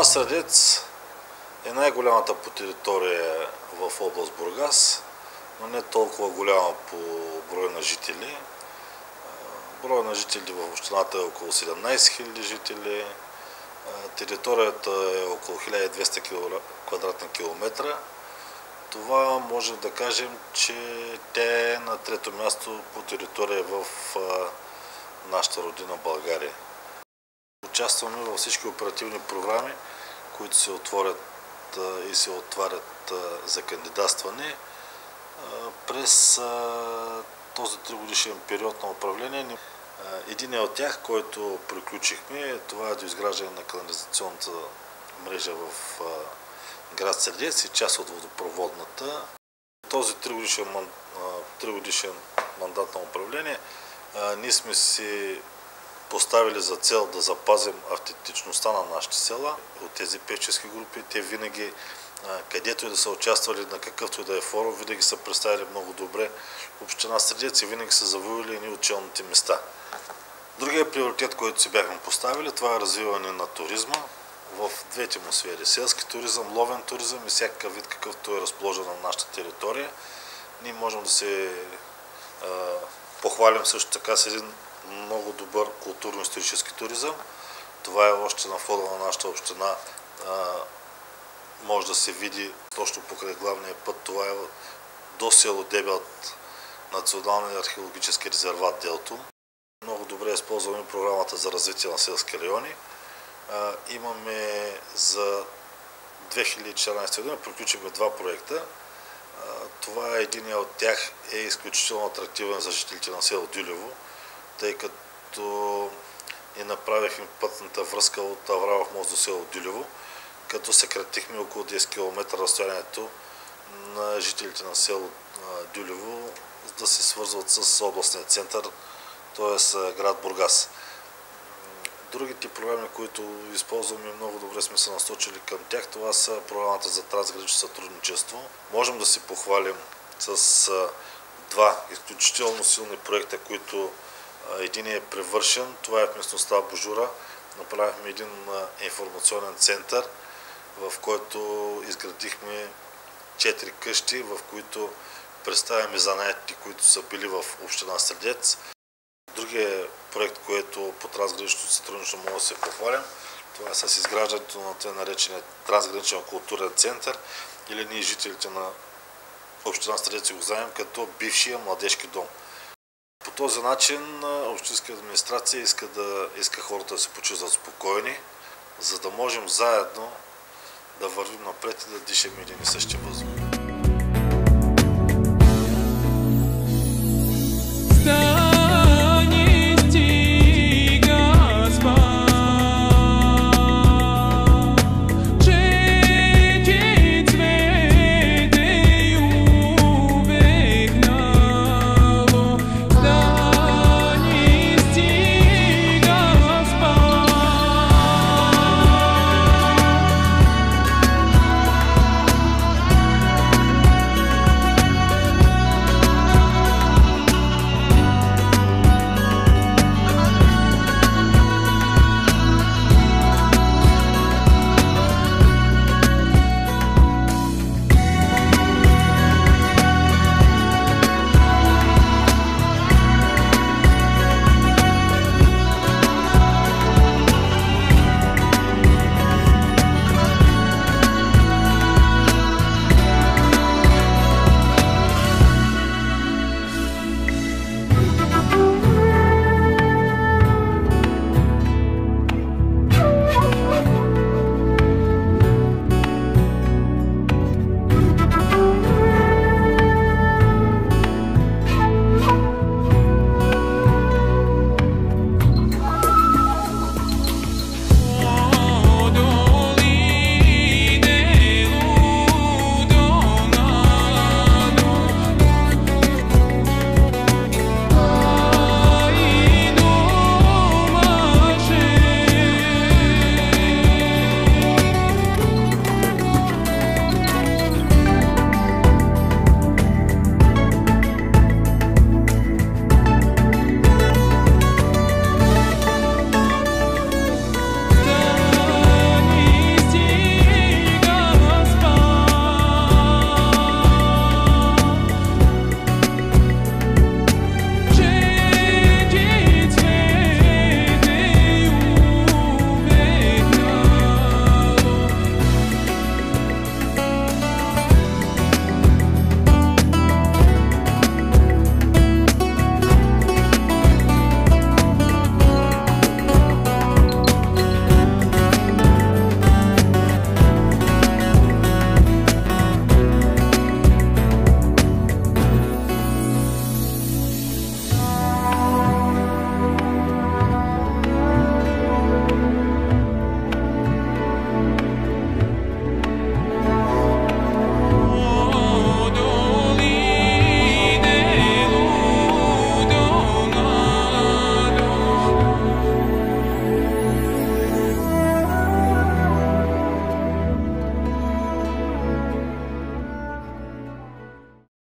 Община Средец е най-голямата по територия в област Бургас, но не толкова голяма по брой на жители. Брой на жители в общината е около 17 000 жители. Територията е около 1200 квадратни километра. Това може да кажем, че тя е на трето място по територия в нашата родина България. Участваме във всички оперативни програми, които се отворят и се отварят за кандидатстване. През този 3-годишен период на управление, един от тях, който приключихме, това е до изграждане на канализационната мрежа в град Средец и част от водопроводната. Този 3-годишен мандат на управление ние сме си поставили за цел да запазим автентичността на нашите села от тези певчески групи. Те винаги, където и да са участвали, на какъвто и да е форум, винаги са представили много добре община Средец и винаги са завоювали едни от челните места. Другия приоритет, който си бяхме поставили, това е развиване на туризма в двете му сфери. Селски туризъм, ловен туризъм и всякакъв вид, какъвто е разположен на нашата територия. Ние можем да се похвалим също така с един много добър културно-исторически туризъм. Това е още на входа на нашата община. Може да се види точно покрай главния път. Това е до село Дебелт, Националния археологически резерват Делто. Много добре използваме програмата за развитие на селски райони. Имаме за 2014 година приключихме два проекта. Това е един от тях е изключително атрактивен за жителите на село Дюлево, тъй като и направихме пътната връзка от Аврамов мост до село Дюлево, като съкратихме около 10 км разстоянието на жителите на село Дюлево да се свързват с областния център, т.е. град Бургас. Другите програми, които използваме много добре сме се насочили към тях, това са програмата за трансгранично сътрудничество. Можем да се похвалим с два изключително силни проекта, които един е превършен. Това е в местността Божура. Направихме един информационен център, в който изградихме 4 къщи, в които представяме занаятите, които са били в община Средец. Другия проект, който по трансгранично сътрудничество може да се похвалям, това е с изграждането на тъй наречения трансграничен културен център, или ние жителите на община Средец го знаем като бившия младежки дом. По този начин общинска администрация иска хората да се почувстват спокойни, за да можем заедно да вървим напред и да дишаме един и същи въздух.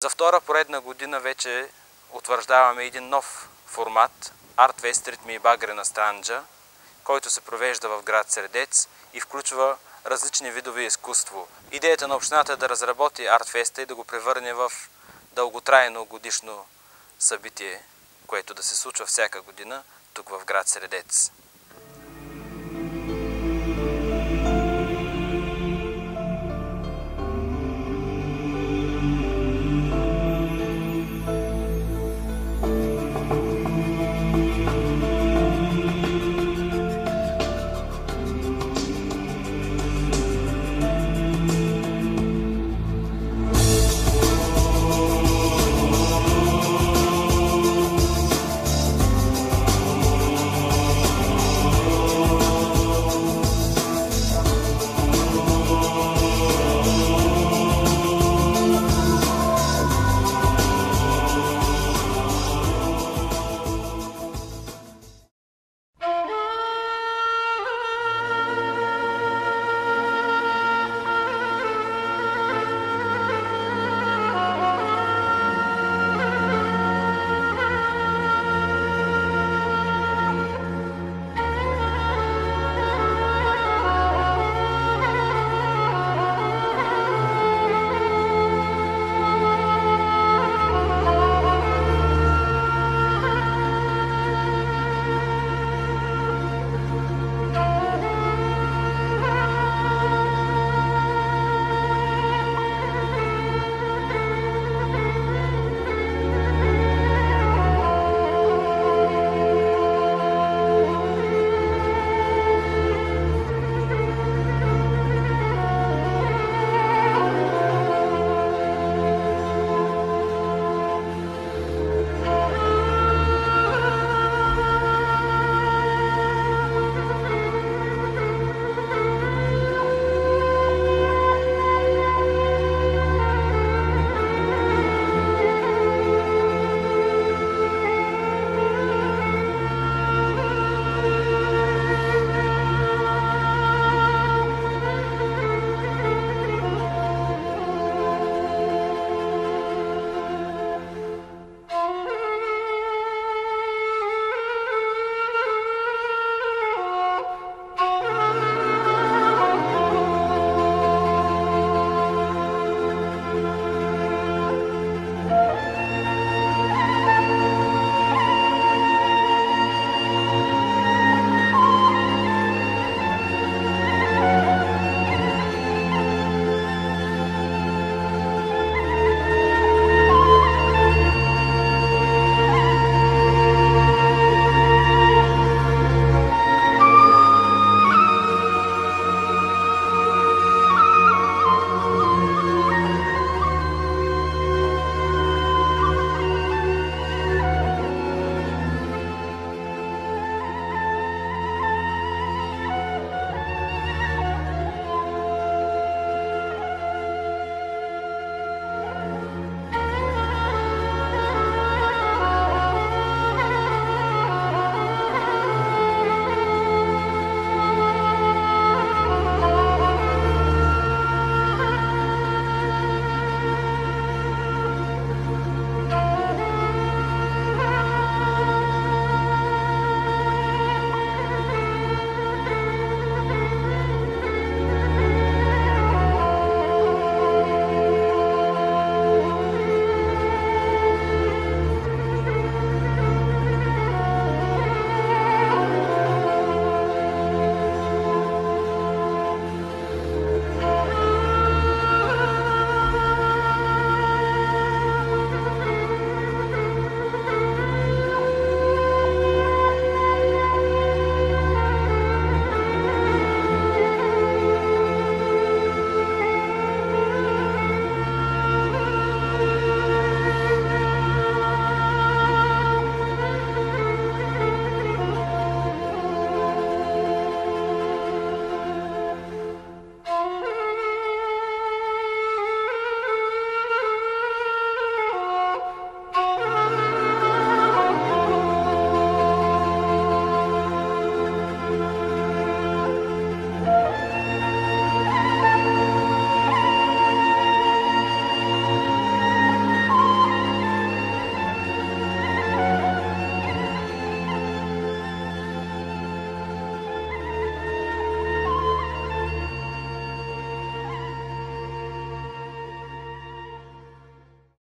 За втора поредна година вече утвърждаваме един нов формат Art Fest ритми и багрена странджа, който се провежда в град Средец и включва различни видове изкуство. Идеята на общината е да разработи Art Fest и да го превърне в дълготрайно годишно събитие, което да се случва всяка година тук в град Средец.